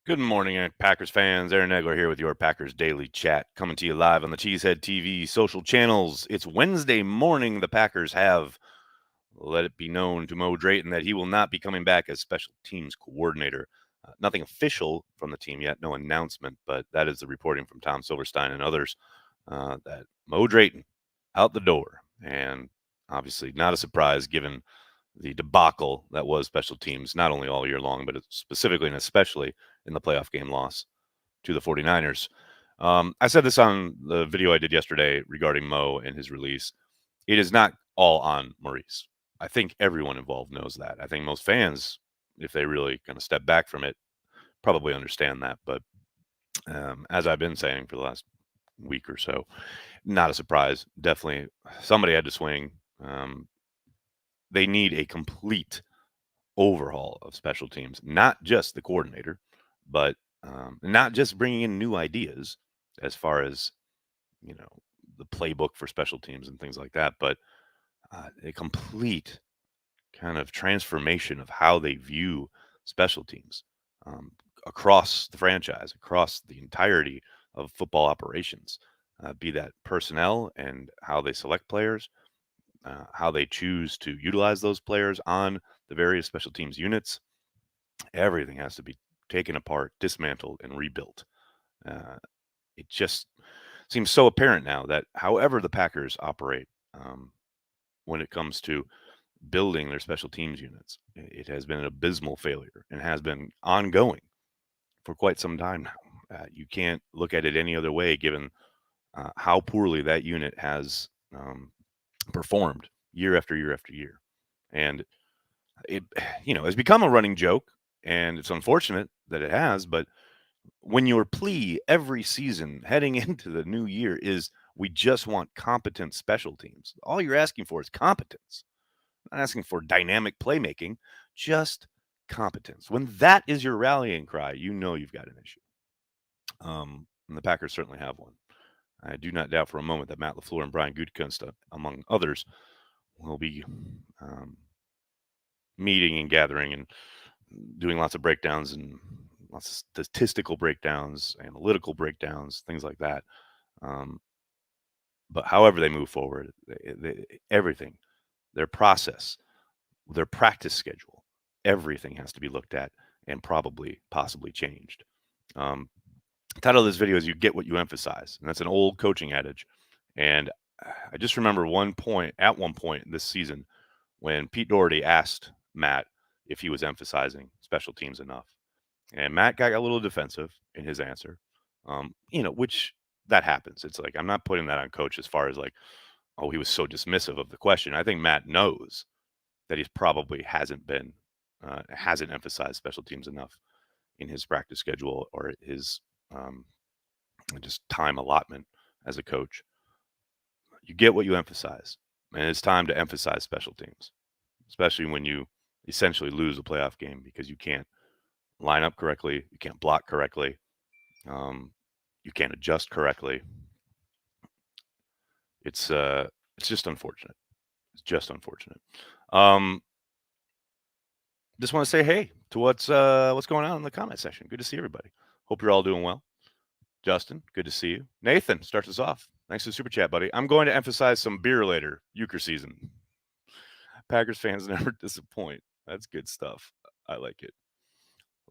Good morning, Packers fans. Aaron Egler here with your Packers Daily Chat, coming to you live on the Cheesehead TV social channels. It's Wednesday morning. The Packers have let it be known to Mo Drayton that he will not be coming back as special teams coordinator. Nothing official from the team yet, no announcement, but that is the reporting from Tom Silverstein and others that Mo Drayton out the door. And obviously, not a surprise given the debacle that was special teams, not only all year long, but specifically and especially in the playoff game loss to the 49ers. I said this on the video I did yesterday regarding Mo and his release. It is not all on Maurice. I think everyone involved knows that. I think most fans, if they really kind of step back from it, probably understand that. But as I've been saying for the last week or so, not a surprise. Definitely somebody had to swing. They need a complete overhaul of special teams, not just the coordinator, but not just bringing in new ideas as far as you know the playbook for special teams and things like that, but a complete kind of transformation of how they view special teams um, across the franchise, across the entirety of football operations, be that personnel and how they select players, how they choose to utilize those players on the various special teams units. Everything has to be taken apart, dismantled, and rebuilt. Uh, it just seems so apparent now that however the Packers operate when it comes to building their special teams units, it has been an abysmal failure and has been ongoing for quite some time now. You can't look at it any other way given how poorly that unit has performed year after year after year. And it, has become a running joke, and it's unfortunate that it has, but when your plea every season heading into the new year is we just want competent special teams, all you're asking for is competence. Not asking for dynamic playmaking, just competence. When that is your rallying cry, you know you've got an issue. And the Packers certainly have one. I do not doubt for a moment that Matt LaFleur and Brian Gutekunst, among others, will be meeting and gathering and doing lots of breakdowns and lots of statistical breakdowns, analytical breakdowns, things like that. Um, but however they move forward, everything, their process, their practice schedule, everything has to be looked at and probably possibly changed. Um, title of this video is "You Get What You Emphasize," and that's an old coaching adage. And I just remember one point this season when Pete Doherty asked Matt if he was emphasizing special teams enough. And Matt got a little defensive in his answer, which that happens. It's like, I'm not putting that on coach as far as like, oh, he was so dismissive of the question. I think Matt knows that he's probably hasn't emphasized special teams enough in his practice schedule or his just time allotment as a coach. You get what you emphasize, and it's time to emphasize special teams, especially when you essentially lose a playoff game because you can't line up correctly, you can't block correctly, you can't adjust correctly. It's just unfortunate. It's just unfortunate. Um, just want to say hey to what's going on in the comment section. Good to see everybody. Hope you're all doing well. Justin, good to see you. Nathan starts us off. Thanks for the super chat, buddy. I'm going to emphasize some beer later. Euchre season. Packers fans never disappoint. That's good stuff. I like it.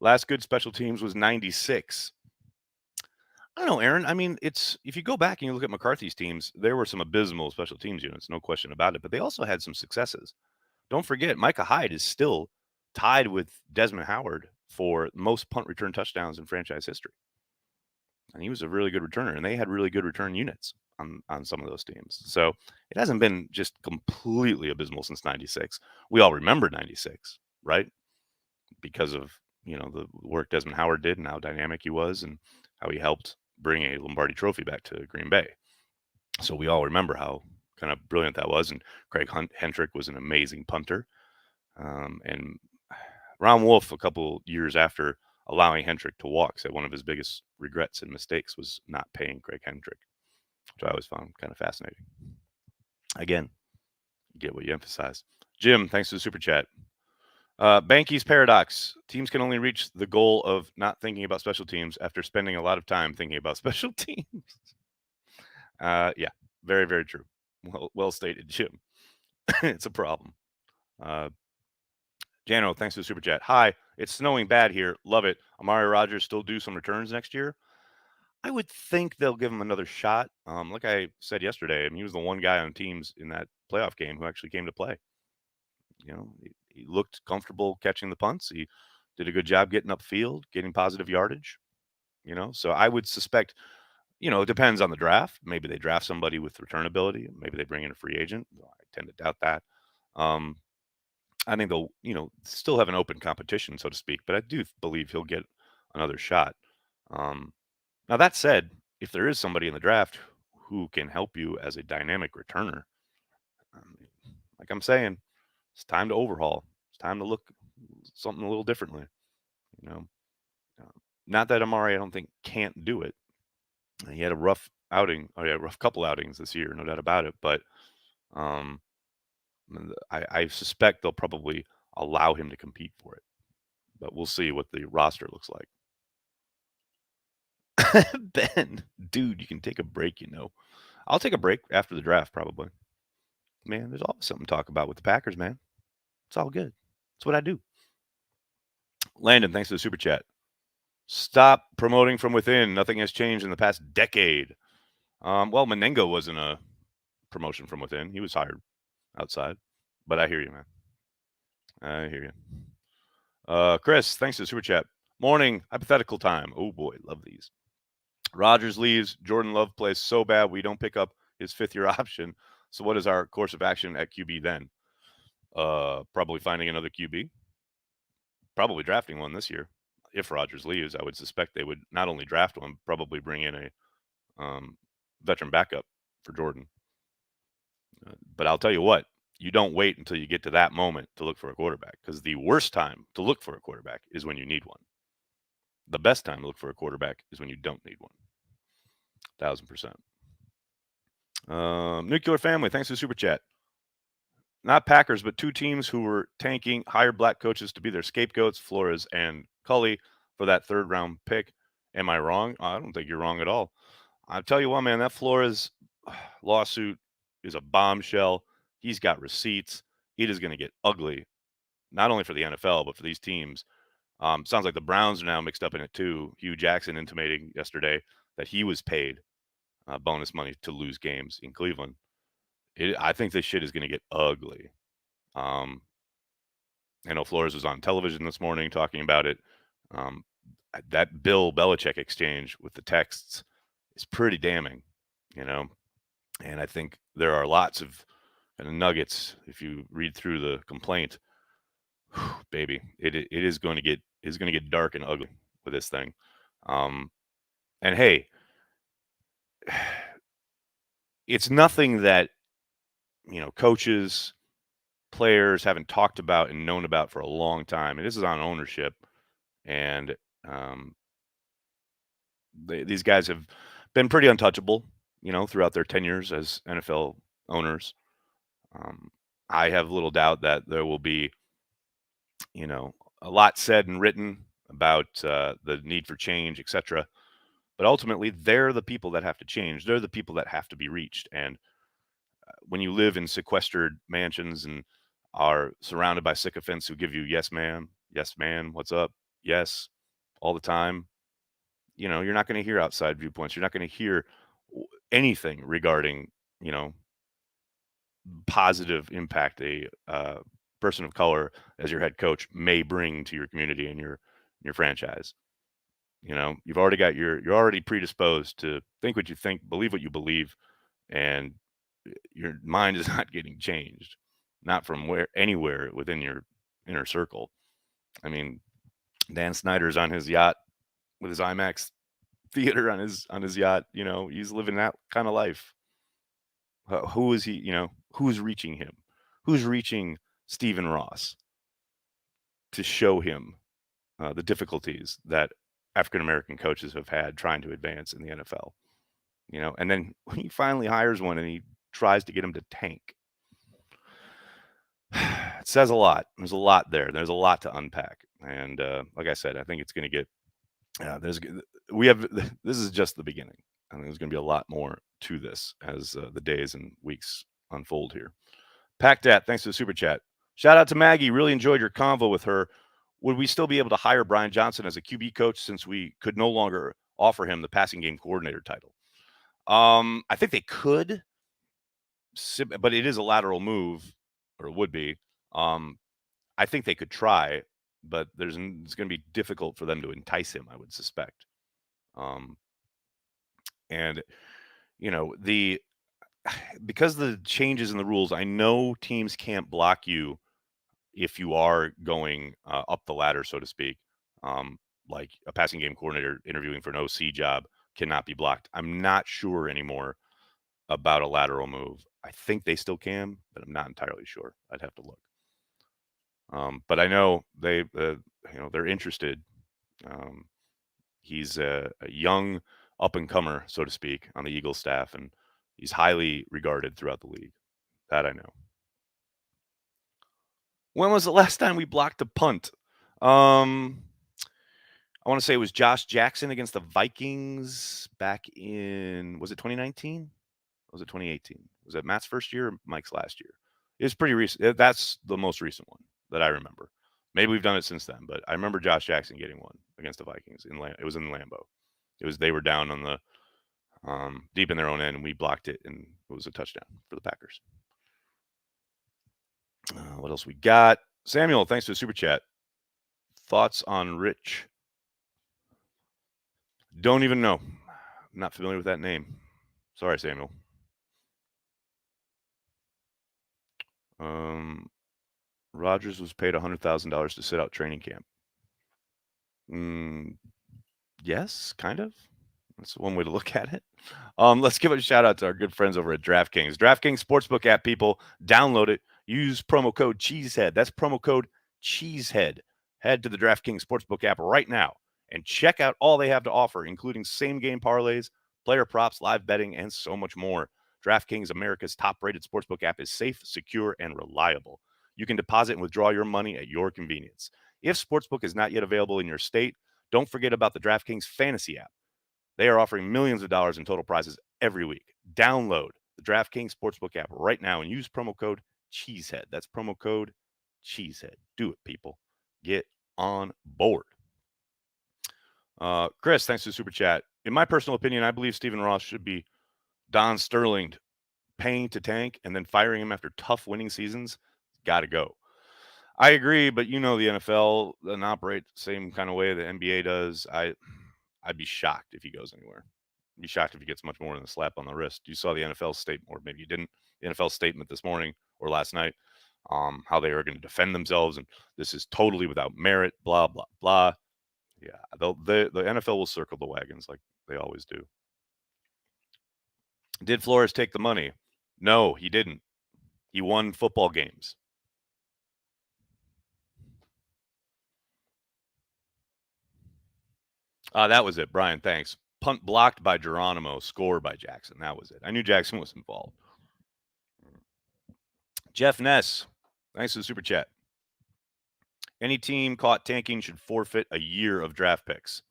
Last good special teams was 96. I don't know, Aaron. I mean, it's if you go back and you look at McCarthy's teams, there were some abysmal special teams units, no question about it. But they also had some successes. Don't forget, Micah Hyde is still tied with Desmond Howard for most punt return touchdowns in franchise history. And he was a really good returner, and they had really good return units on some of those teams. So it hasn't been just completely abysmal since 96. We all remember 96, right? Because of, the work Desmond Howard did and how dynamic he was and how he helped bring a Lombardi trophy back to Green Bay. So we all remember how kind of brilliant that was. And Craig Hendrick was an amazing punter. And Ron Wolf, a couple years after allowing Hendrick to walk, said one of his biggest regrets and mistakes was not paying Craig Hendrick, which I always found kind of fascinating. Again, you get what you emphasize. Jim, thanks for the super chat. Banky's paradox. Teams can only reach the goal of not thinking about special teams after spending a lot of time thinking about special teams. Yeah, very, very true. Well stated, Jim. It's a problem. Jano, thanks for the super chat. Hi, it's snowing bad here. Love it. Amari Rogers still do some returns next year. I would think they'll give him another shot. Like I said yesterday, I mean, he was the one guy on teams in that playoff game who actually came to play. He looked comfortable catching the punts. He did a good job getting upfield, getting positive yardage. So I would suspect. It depends on the draft. Maybe they draft somebody with return ability. Maybe they bring in a free agent. I tend to doubt that. I think they'll, still have an open competition, so to speak. But I do believe he'll get another shot. Now that said, if there is somebody in the draft who can help you as a dynamic returner, um, like I'm saying, it's time to overhaul. It's time to look something a little differently. You know, not that Amari, I don't think can't do it. He had a rough outing. Oh yeah, rough couple outings this year, no doubt about it. But um, I suspect they'll probably allow him to compete for it. But we'll see what the roster looks like. Ben, dude, you can take a break. I'll take a break after the draft probably. Man, there's always something to talk about with the Packers, man. It's all good. It's what I do. Landon, thanks for the super chat. Stop promoting from within. Nothing has changed in the past decade. Well, Menengo wasn't a promotion from within. He was hired outside. But I hear you, man. I hear you. Chris, thanks for the super chat. Morning, hypothetical time. Oh boy, love these. Rodgers leaves. Jordan Love plays so bad we don't pick up his fifth-year option. So what is our course of action at QB then? Probably finding another QB. Probably drafting one this year. If Rodgers leaves, I would suspect they would not only draft one, probably bring in a veteran backup for Jordan. But I'll tell you what, you don't wait until you get to that moment to look for a quarterback, because the worst time to look for a quarterback is when you need one. The best time to look for a quarterback is when you don't need one. 1,000%. Nuclear Family, thanks for the super chat. Not Packers, but two teams who were tanking, hired black coaches to be their scapegoats, Flores and Culley, for that third-round pick. Am I wrong? I don't think you're wrong at all. I'll tell you what, man, that Flores lawsuit is a bombshell. He's got receipts. It is going to get ugly, not only for the NFL, but for these teams. Sounds like the Browns are now mixed up in it too. Hugh Jackson intimating yesterday that he was paid bonus money to lose games in Cleveland. I think this shit is going to get ugly. I know Flores was on television this morning talking about it. That Bill Belichick exchange with the texts is pretty damning, and I think there are lots of kind of nuggets if you read through the complaint. Whew, baby, it is going to get dark and ugly with this thing. And hey, it's nothing that coaches, players haven't talked about and known about for a long time. And this is on ownership, and these guys have been pretty untouchable, throughout their tenures as NFL owners. I have little doubt that there will be, a lot said and written about the need for change, etc. But ultimately, they're the people that have to change. They're the people that have to be reached. And when you live in sequestered mansions and are surrounded by sycophants who give you yes, ma'am, what's up, yes, all the time, you're not going to hear outside viewpoints. You're not going to hear anything regarding, positive impact a person of color as your head coach may bring to your community and your franchise. You've already got you're already predisposed to think what you think, believe what you believe, and your mind is not getting changed, not from anywhere within your inner circle. I mean, Dan Snyder's on his yacht with his IMAX theater on his yacht. He's living that kind of life. Who is he? Who's reaching him? Who's reaching Stephen Ross to show him the difficulties that African American coaches have had trying to advance in the NFL? And then when he finally hires one and he tries to get him to tank, It says a lot. There's a lot there. There's a lot to unpack. And like I said, I think it's going to get, we have, this is just the beginning. I think there's going to be a lot more to this as the days and weeks unfold here. Packdat, thanks for the super chat. Shout out to Maggie. Really enjoyed your convo with her. Would we still be able to hire Brian Johnson as a QB coach since we could no longer offer him the passing game coordinator title? I think they could, but it is a lateral move, or it would be. I think they could try, but it's going to be difficult for them to entice him, I would suspect. And because of the changes in the rules, I know teams can't block you if you are going up the ladder, so to speak. Like a passing game coordinator interviewing for an OC job cannot be blocked. I'm not sure anymore about a lateral move. I think they still can, but I'm not entirely sure. I'd have to look. But I know they're interested. He's a young up-and-comer, so to speak, on the Eagles staff, and he's highly regarded throughout the league. That I know. When was the last time we blocked a punt? I want to say it was Josh Jackson against the Vikings back in, was it 2019? Was it 2018? Was it Matt's first year or Mike's last year? It's pretty recent. That's the most recent one that I remember. Maybe we've done it since then, but I remember Josh Jackson getting one against the Vikings. It was in Lambeau. They were down on the deep in their own end, and we blocked it, and it was a touchdown for the Packers. What else we got? Samuel, thanks for the super chat. Thoughts on Rich? Don't even know. I'm not familiar with that name. Sorry, Samuel. Rodgers was paid $100,000 to sit out training camp. Yes, kind of. That's one way to look at it. Let's give a shout out to our good friends over at DraftKings. DraftKings Sportsbook app, people. Download it. Use promo code Cheesehead. That's promo code Cheesehead. Head to the DraftKings Sportsbook app right now and check out all they have to offer, including same-game parlays, player props, live betting, and so much more. DraftKings, America's top-rated sportsbook app, is safe, secure, and reliable. You can deposit and withdraw your money at your convenience. If Sportsbook is not yet available in your state, don't forget about the DraftKings Fantasy app. They are offering millions of dollars in total prizes every week. Download the DraftKings Sportsbook app right now and use promo code Cheesehead. That's promo code Cheesehead. Do it, people. Get on board. Chris, thanks for the super chat. In my personal opinion, I believe Stephen Ross should be Don Sterling, paying to tank and then firing him after tough winning seasons. Got to go. I agree, but the NFL doesn't operate the same kind of way the NBA does. I'd be shocked if he goes anywhere. I'd be shocked if he gets much more than a slap on the wrist. You saw the NFL statement, or maybe you didn't. The NFL statement this morning or last night, how they are going to defend themselves, and this is totally without merit. Blah blah blah. Yeah, the NFL will circle the wagons like they always do. Did Flores take the money? No, he didn't. He won football games. That was it, Brian. Thanks. Punt blocked by Geronimo, score by Jackson. That was it. I knew Jackson was involved. Jeff Ness, thanks for the super chat. Any team caught tanking should forfeit a year of draft picks.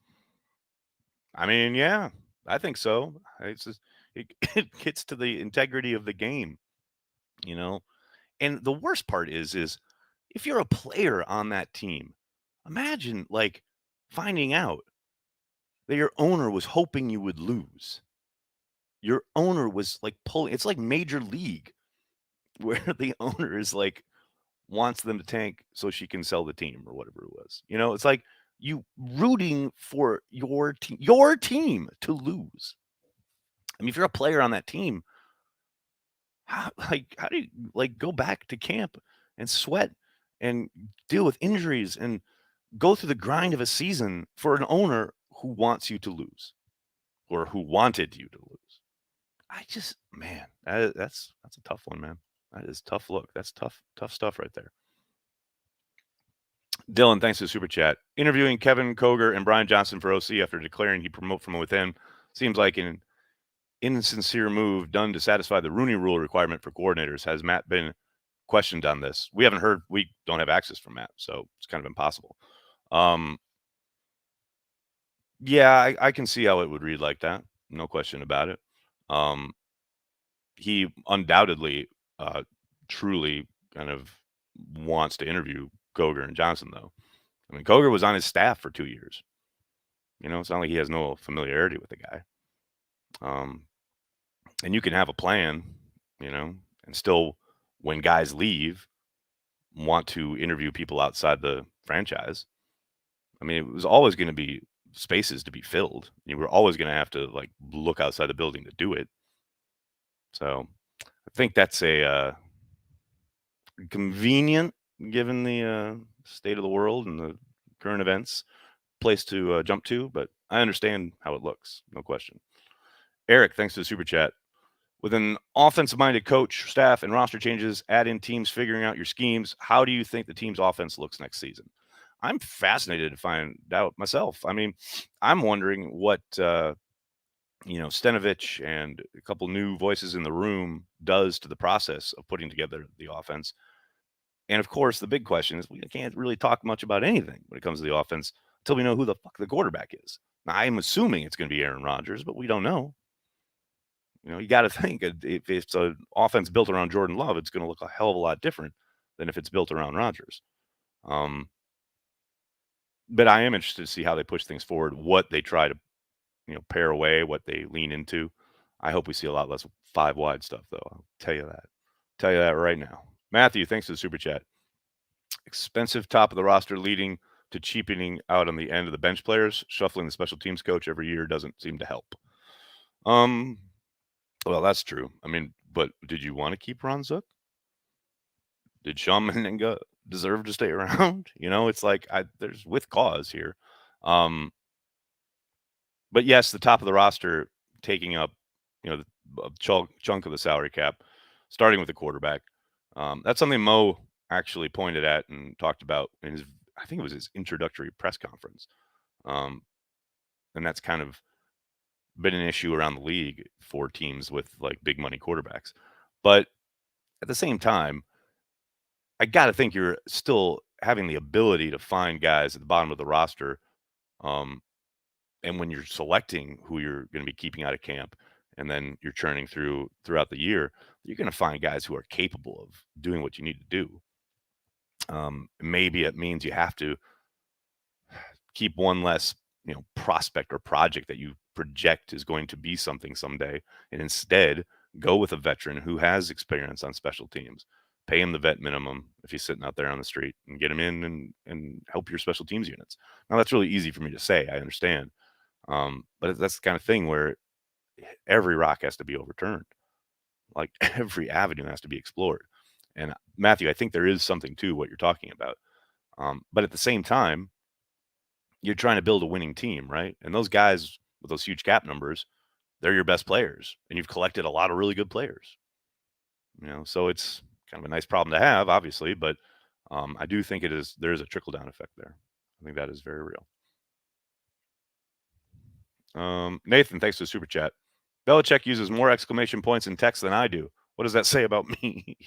I mean, yeah, I think so. It gets to the integrity of the game, And the worst part is if you're a player on that team, imagine finding out that your owner was hoping you would lose. Your owner was pulling. It's like Major League, where the owner is wants them to tank so she can sell the team or whatever it was. It's like you rooting for your team to lose. I mean, if you're a player on that team, how do you go back to camp and sweat and deal with injuries and go through the grind of a season for an owner who wants you to lose or who wanted you to lose? That's a tough one, man. That is tough look. That's tough stuff right there. Dylan, thanks for the super chat. Interviewing Kevin Koger and Brian Johnson for OC after declaring he'd promote from within seems like an insincere move done to satisfy the Rooney Rule requirement for coordinators. Has Matt been questioned on this. We haven't heard. We don't have access from Matt, so it's kind of impossible. Yeah, I can see how it would read like that. No question about it. Um, he undoubtedly, uh, truly kind of wants to interview Coger and Johnson, though. I mean, Coger was on his staff for 2 years. It's not like he has no familiarity with the guy. And you can have a plan, and still, when guys leave, want to interview people outside the franchise. I mean, it was always going to be spaces to be filled. You were always going to have to like look outside the building to do it. So I think that's a convenient, given the state of the world and the current events, place to jump to. But I understand how it looks, no question. Eric, thanks to the super chat. With an offensive-minded coach, staff, and roster changes, add in teams figuring out your schemes, how do you think the team's offense looks next season? I'm fascinated to find out myself. I mean, I'm wondering what Stenovich and a couple new voices in the room does to the process of putting together the offense. And of course, the big question is we can't really talk much about anything when it comes to the offense until we know who the fuck the quarterback is. Now, I'm assuming it's going to be Aaron Rodgers, but we don't know. You got to think if it's an offense built around Jordan Love, it's going to look a hell of a lot different than if it's built around Rodgers. But I am interested to see how they push things forward, what they try to, pare away, what they lean into. I hope we see a lot less 5 wide stuff, though. I'll tell you that. Tell you that right now. Matthew, thanks for the super chat. Expensive top of the roster leading to cheapening out on the end of the bench players. Shuffling the special teams coach every year doesn't seem to help. Well, that's true. I mean, but did you want to keep Ron Zook? Did Sean Meninga deserve to stay around? It's like there's with cause here. But yes, the top of the roster taking up, a chunk of the salary cap, starting with the quarterback. That's something Mo actually pointed at and talked about in his, I think it was his introductory press conference. And that's kind of been an issue around the league for teams with like big money quarterbacks. But at the same time, I got to think you're still having the ability to find guys at the bottom of the roster. And when you're selecting who you're going to be keeping out of camp and then you're churning throughout the year, you're going to find guys who are capable of doing what you need to do. Maybe it means you have to keep one less, prospect or project that you project is going to be something someday, and instead go with a veteran who has experience on special teams. Pay him the vet minimum if he's sitting out there on the street, and get him in and help your special teams units. Now that's really easy for me to say. I understand, but that's the kind of thing where every rock has to be overturned. Like every avenue has to be explored. And Matthew, I think there is something to what you're talking about. But at the same time, you're trying to build a winning team, right? And those guys with those huge cap numbers, they're your best players, and you've collected a lot of really good players. So it's kind of a nice problem to have, obviously, but I do think there is a trickle down effect there. I think that is very real. Nathan, thanks for the super chat. Belichick uses more exclamation points in text than I do. What does that say about me?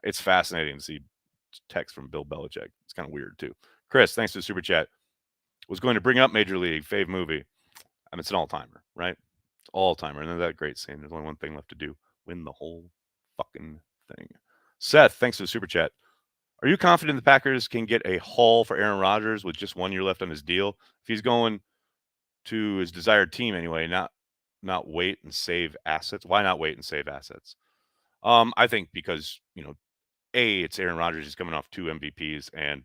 It's fascinating to see text from Bill Belichick. It's kind of weird too. Chris, thanks for the super chat. Was going to bring up Major League, fave movie. I mean, it's an all-timer, right? It's all-timer. And then that great scene. There's only one thing left to do. Win the whole fucking thing. Seth, thanks for the super chat. Are you confident the Packers can get a haul for Aaron Rodgers with just 1 year left on his deal? If he's going to his desired team anyway, not wait and save assets. Why not wait and save assets? I think because, it's Aaron Rodgers. He's coming off 2 MVPs, and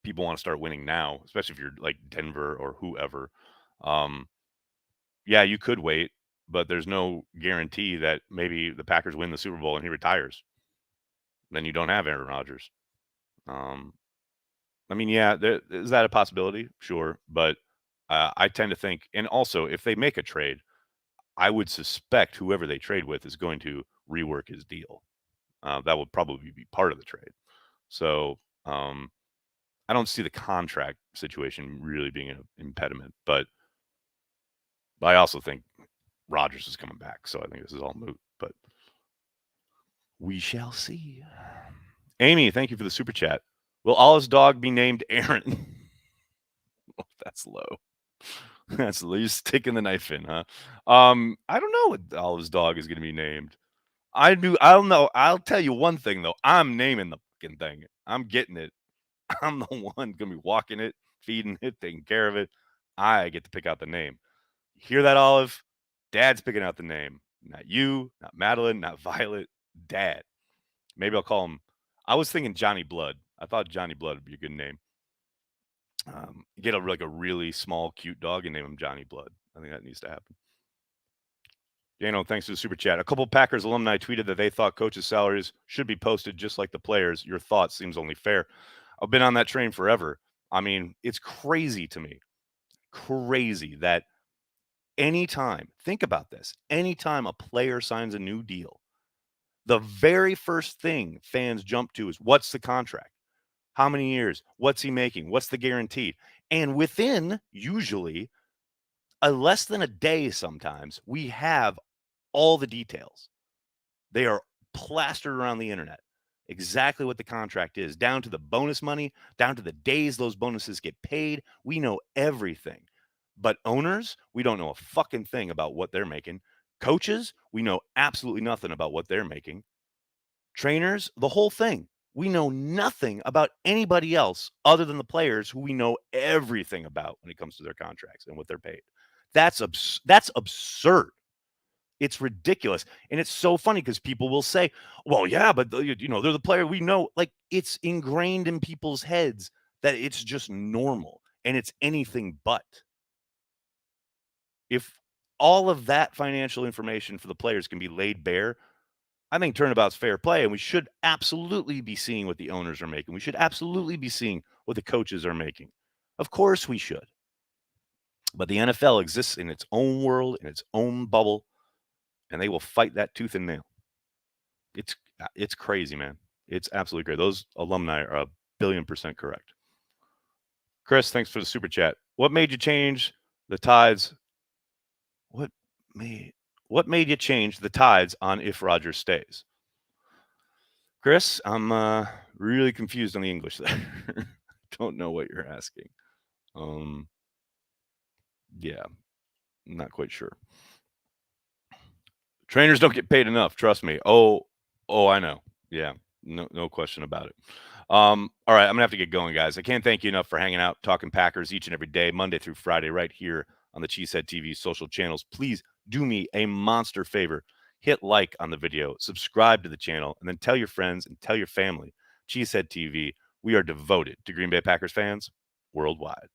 people want to start winning now, especially if you're like Denver or whoever. Yeah, you could wait, but there's no guarantee that maybe the Packers win the Super Bowl and he retires. Then you don't have Aaron Rodgers. I mean, yeah, is that a possibility? Sure, but I tend to think, and also if they make a trade, I would suspect whoever they trade with is going to rework his deal. That would probably be part of the trade. So I don't see the contract situation really being an impediment, but I also think Rodgers is coming back, so I think this is all moot. But We shall see. Amy, thank you for the super chat. Will Allah's dog be named Aaron? Oh, that's low. That's low. You're sticking the knife in, huh? I don't know what Allah's dog is going to be named. I don't know. I'll tell you one thing though. I'm naming the fucking thing. I'm getting it. I'm the one gonna be walking it, feeding it, taking care of it. I get to pick out the name. Hear that, Olive? Dad's picking out the name. Not you, not Madeline, not Violet. Dad. Maybe I'll call him. I was thinking Johnny Blood. I thought Johnny Blood would be a good name. Get a really small, cute dog and name him Johnny Blood. I think that needs to happen. Dano, thanks for the super chat. A couple Packers alumni tweeted that they thought coaches' salaries should be posted just like the players. Your thoughts seems only fair. I've been on that train forever. I mean, it's crazy to me. Crazy that anytime, think about this, anytime a player signs a new deal, the very first thing fans jump to is what's the contract? How many years? What's he making? What's the guaranteed? And within usually less than a day sometimes, we have all the details. They are plastered around the internet. Exactly what the contract is, down to the bonus money, down to the days those bonuses get paid. We know everything. But owners, we don't know a fucking thing about what they're making. Coaches, we know absolutely nothing about what they're making. Trainers, the whole thing. We know nothing about anybody else other than the players who we know everything about when it comes to their contracts and what they're paid. That's absurd. It's ridiculous. And it's so funny because people will say, well, yeah, but they're the player we know. Like, it's ingrained in people's heads that it's just normal and it's anything but. If all of that financial information for the players can be laid bare, I think turnabout's fair play, and we should absolutely be seeing what the owners are making. We should absolutely be seeing what the coaches are making. Of course we should. But the NFL exists in its own world, in its own bubble, and they will fight that tooth and nail. It's crazy, man. It's absolutely great. Those alumni are 1,000,000,000% correct. Chris, thanks for the super chat. What made you change the tides? What made you change the tides on if Rodgers stays? Chris, I'm really confused on the English there. Don't know what you're asking. Yeah, not quite sure. Trainers don't get paid enough, trust me. Oh, I know. Yeah, no question about it. All right, I'm gonna have to get going, guys. I can't thank you enough for hanging out, talking Packers each and every day, Monday through Friday, right here on the Cheesehead TV social channels. Please do me a monster favor. Hit like on the video, subscribe to the channel, and then tell your friends and tell your family. Cheesehead TV, we are devoted to Green Bay Packers fans worldwide.